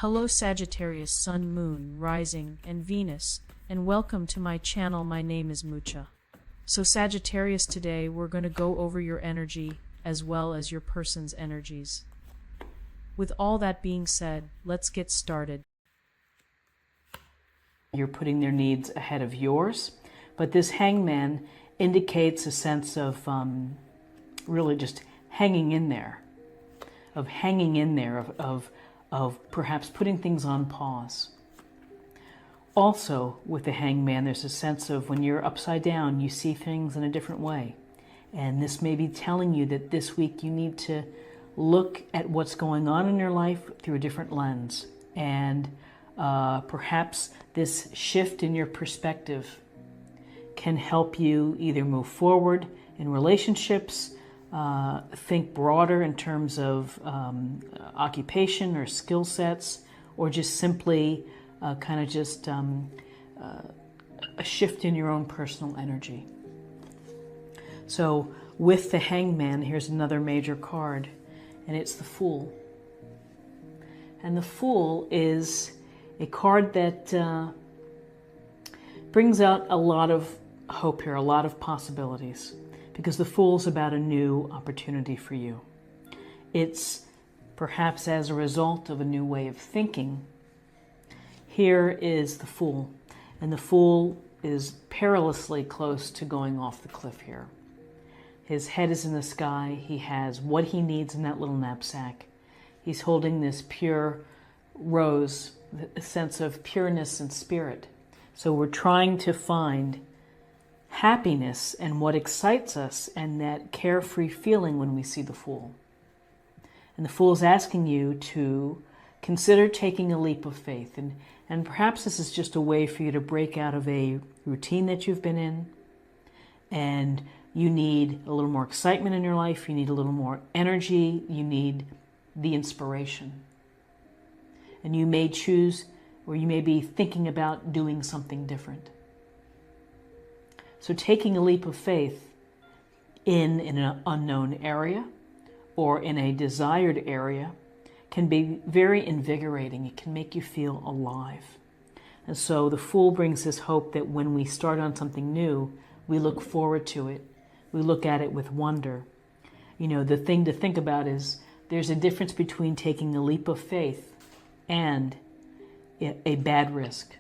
Hello Sagittarius, Sun, Moon, Rising, and Venus, and welcome to my channel. My name is Mucha. So Sagittarius, today we're going to go over your energy as well as your person's energies. With all that being said, let's get started. You're putting their needs ahead of yours, but this hangman indicates a sense of really just hanging in there, of perhaps putting things on pause. Also, with the hangman, there's a sense of when you're upside down, you see things in a different way. And this may be telling you that this week you need to look at what's going on in your life through a different lens. And perhaps this shift in your perspective can help you either move forward in relationships, think broader in terms of occupation or skill sets, or just simply a shift in your own personal energy. So with the hangman, here's another major card, and it's the Fool. And the Fool is a card that brings out a lot of hope here, a lot of possibilities, because the Fool's about a new opportunity for you. It's perhaps as a result of a new way of thinking. Here is the Fool, and the Fool is perilously close to going off the cliff here. His head is in the sky. He has what he needs in that little knapsack. He's holding this pure rose, a sense of pureness and spirit. So we're trying to find happiness and what excites us and that carefree feeling when we see the Fool. And the Fool is asking you to consider taking a leap of faith. And perhaps this is just a way for you to break out of a routine that you've been in. And you need a little more excitement in your life. You need a little more energy. You need the inspiration. And you may choose, or you may be thinking about doing something different. So taking a leap of faith in an unknown area or in a desired area can be very invigorating. It can make you feel alive. And so the Fool brings this hope that when we start on something new, we look forward to it. We look at it with wonder. You know, the thing to think about is there's a difference between taking a leap of faith and a bad risk,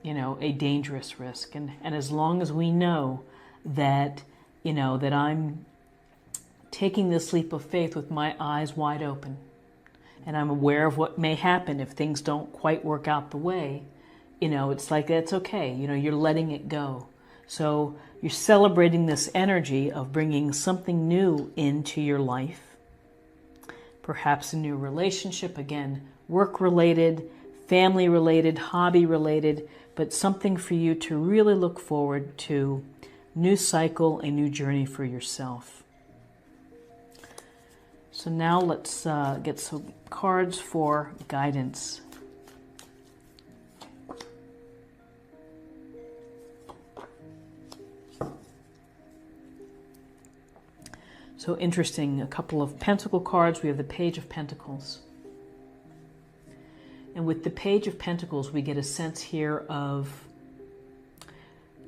a dangerous risk. And as long as we know that, that I'm taking this leap of faith with my eyes wide open, and I'm aware of what may happen if things don't quite work out the way, it's like, that's okay. You're letting it go. So you're celebrating this energy of bringing something new into your life. Perhaps a new relationship, again, work-related, family-related, hobby-related, but something for you to really look forward to. New cycle, a new journey for yourself. So now let's get some cards for guidance. So interesting, a couple of Pentacle cards. We have the Page of Pentacles. And with the Page of Pentacles, we get a sense here of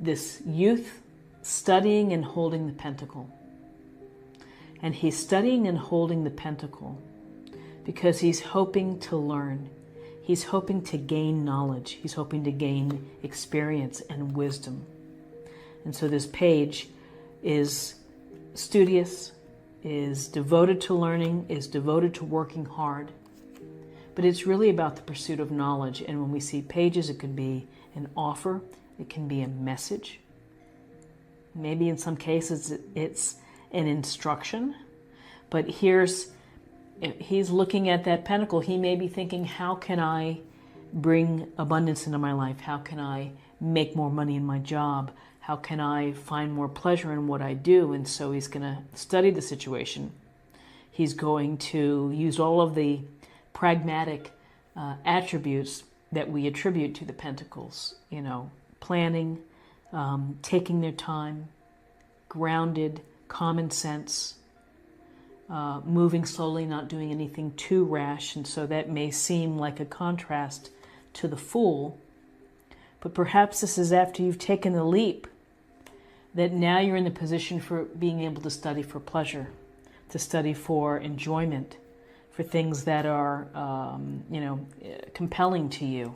this youth studying and holding the pentacle. And he's studying and holding the pentacle because he's hoping to learn. He's hoping to gain knowledge. He's hoping to gain experience and wisdom. And so this page is studious, is devoted to learning, is devoted to working hard. But it's really about the pursuit of knowledge. And when we see pages, it could be an offer. It can be a message. Maybe in some cases it's an instruction. But he's looking at that pentacle. He may be thinking, how can I bring abundance into my life? How can I make more money in my job? How can I find more pleasure in what I do? And so he's going to study the situation. He's going to use all of the pragmatic attributes that we attribute to the pentacles. Planning, taking their time, grounded, common sense, moving slowly, not doing anything too rash. And so that may seem like a contrast to the Fool. But perhaps this is after you've taken the leap, that now you're in the position for being able to study for pleasure, to study for enjoyment, for things that are, compelling to you.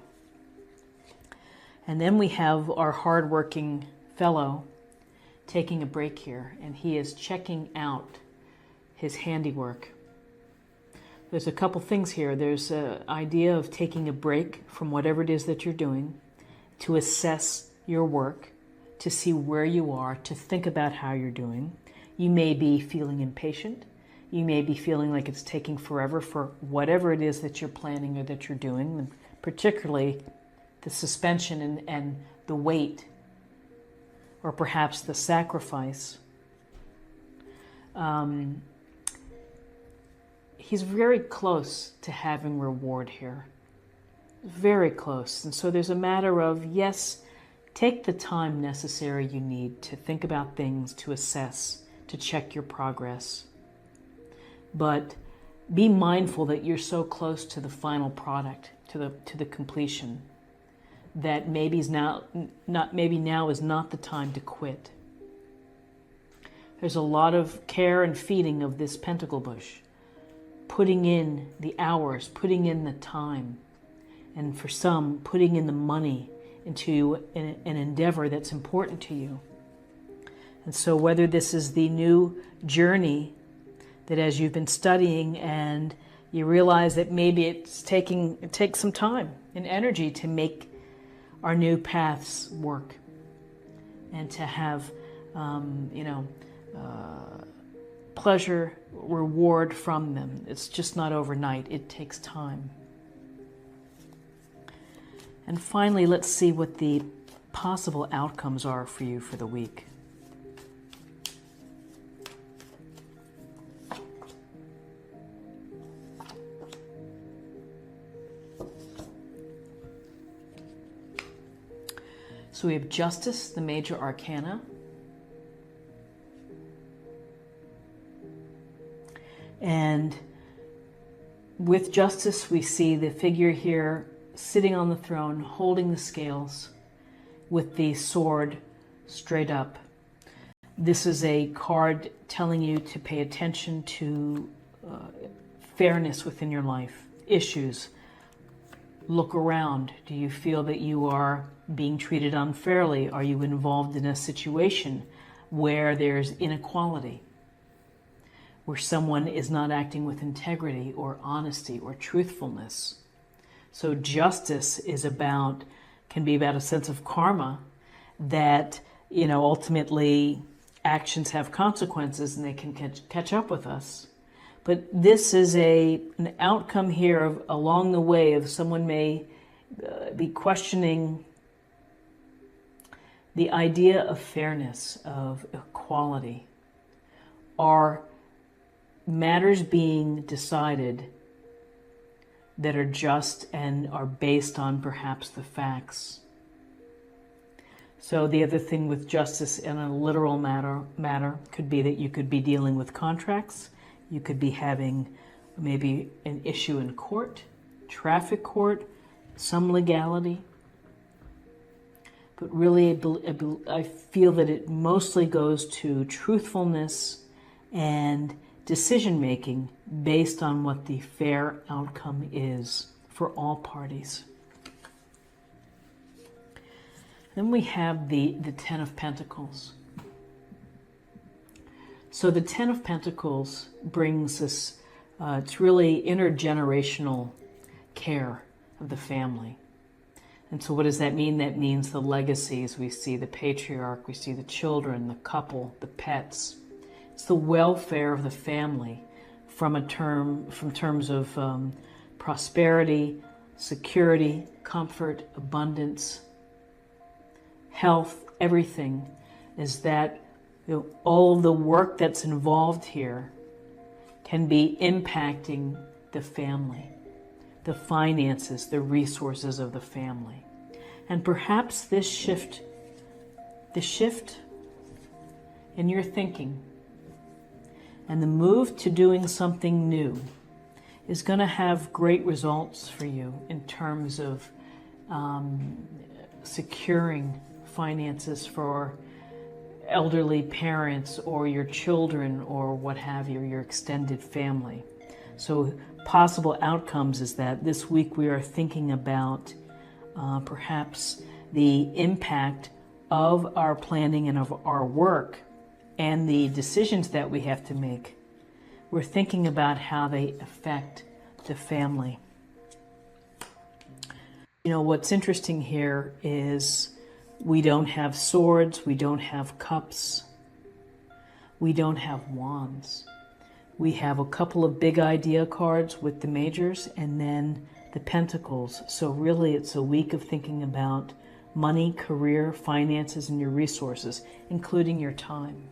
And then we have our hardworking fellow taking a break here, and he is checking out his handiwork. There's a couple things here. There's an idea of taking a break from whatever it is that you're doing to assess your work, to see where you are, to think about how you're doing. You may be feeling impatient. You may be feeling like it's taking forever for whatever it is that you're planning or that you're doing, and particularly the suspension and the wait, or perhaps the sacrifice. He's very close to having reward here. Very close. And so there's a matter of, yes, take the time necessary you need to think about things, to assess, to check your progress. But be mindful that you're so close to the final product, to the completion, that maybe now is not the time to quit. There's a lot of care and feeding of this pentacle bush, putting in the hours, putting in the time, and for some, putting in the money into an endeavor that's important to you. And so whether this is the new journey that as you've been studying and you realize that maybe it takes some time and energy to make our new paths work and to have, pleasure, reward from them. It's just not overnight. It takes time. And finally, let's see what the possible outcomes are for you for the week. So we have Justice, the major arcana. And with Justice, we see the figure here sitting on the throne, holding the scales with the sword straight up. This is a card telling you to pay attention to fairness within your life, issues. Look around. Do you feel that you are being treated unfairly? Are you involved in a situation where there's inequality, where someone is not acting with integrity or honesty or truthfulness? So justice can be about a sense of karma that, ultimately actions have consequences and they can catch up with us. But this is an outcome here of along the way of someone may be questioning the idea of fairness, of equality. Are matters being decided that are just and are based on perhaps the facts? So the other thing with justice in a literal matter could be that you could be dealing with contracts. You could be having maybe an issue in court, traffic court, some legality. But really, I feel that it mostly goes to truthfulness and decision-making based on what the fair outcome is for all parties. Then we have the Ten of Pentacles. So the Ten of Pentacles brings us, it's really intergenerational care of the family. And so what does that mean? That means the legacies. We see the patriarch, we see the children, the couple, the pets. It's the welfare of the family from terms of prosperity, security, comfort, abundance, health, everything. Is that all of the work that's involved here can be impacting the family, the finances, the resources of the family. And perhaps the shift in your thinking And the move to doing something new is going to have great results for you in terms of securing finances for elderly parents or your children or what have you, your extended family. So possible outcomes is that this week we are thinking about perhaps the impact of our planning and of our work and the decisions that we have to make. We're thinking about how they affect the family. You know, what's interesting here is we don't have swords, we don't have cups, we don't have wands. We have a couple of big idea cards with the majors and then the pentacles. So really it's a week of thinking about money, career, finances, and your resources, including your time.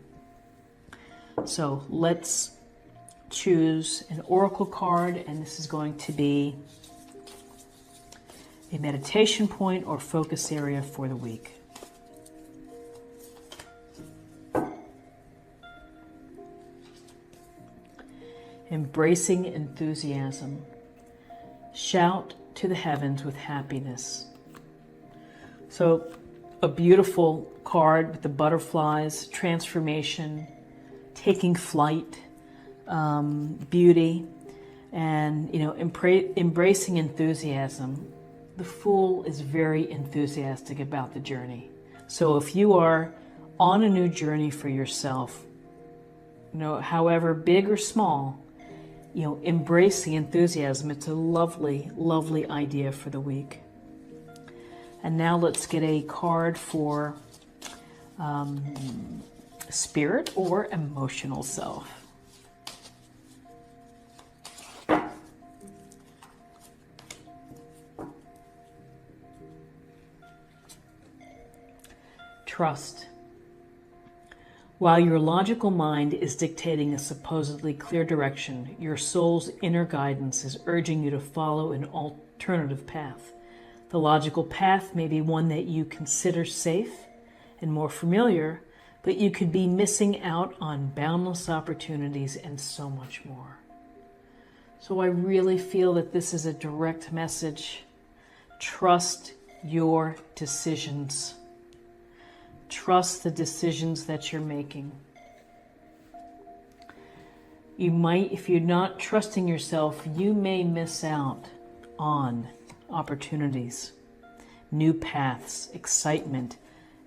So let's choose an oracle card, and this is going to be a meditation point or focus area for the week. Embracing enthusiasm. Shout to the heavens with happiness. So a beautiful card with the butterflies, transformation, taking flight, beauty, and embracing enthusiasm. The Fool is very enthusiastic about the journey. So if you are on a new journey for yourself, however big or small, embrace the enthusiasm. It's a lovely, lovely idea for the week. And now let's get a card for spirit or emotional self. Trust. While your logical mind is dictating a supposedly clear direction, your soul's inner guidance is urging you to follow an alternative path. The logical path may be one that you consider safe and more familiar, but you could be missing out on boundless opportunities and so much more. So I really feel that this is a direct message. Trust your decisions. Trust the decisions that you're making. You might, if you're not trusting yourself, you may miss out on opportunities, new paths, excitement,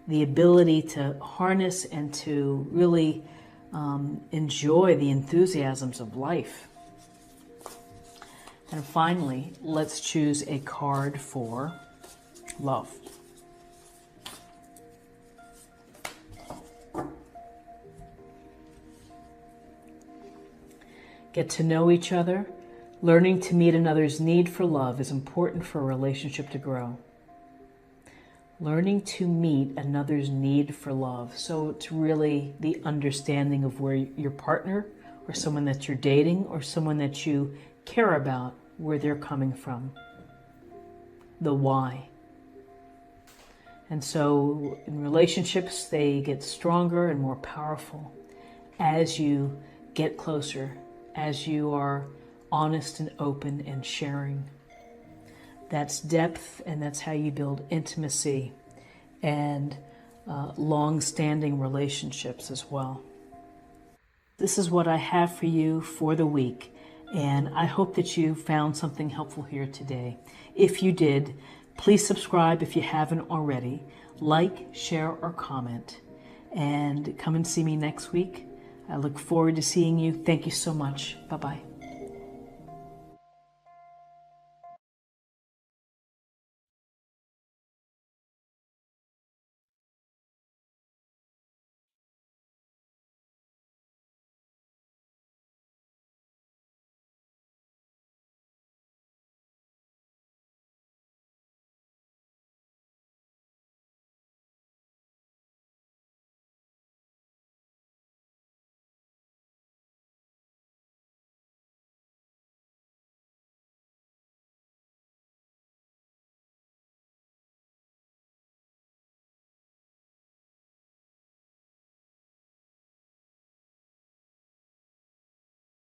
the ability to harness and to really enjoy the enthusiasms of life. And finally, let's choose a card for love. Get to know each other. Learning to meet another's need for love is important for a relationship to grow. Learning to meet another's need for love. So it's really the understanding of where your partner or someone that you're dating or someone that you care about, where they're coming from. The why. And so in relationships, they get stronger and more powerful as you get closer, as you are honest and open and sharing. That's depth, and that's how you build intimacy and long-standing relationships as well. This is what I have for you for the week, and I hope that you found something helpful here today. If you did, please subscribe if you haven't already. Like, share, or comment, and come and see me next week. I look forward to seeing you. Thank you so much. Bye-bye.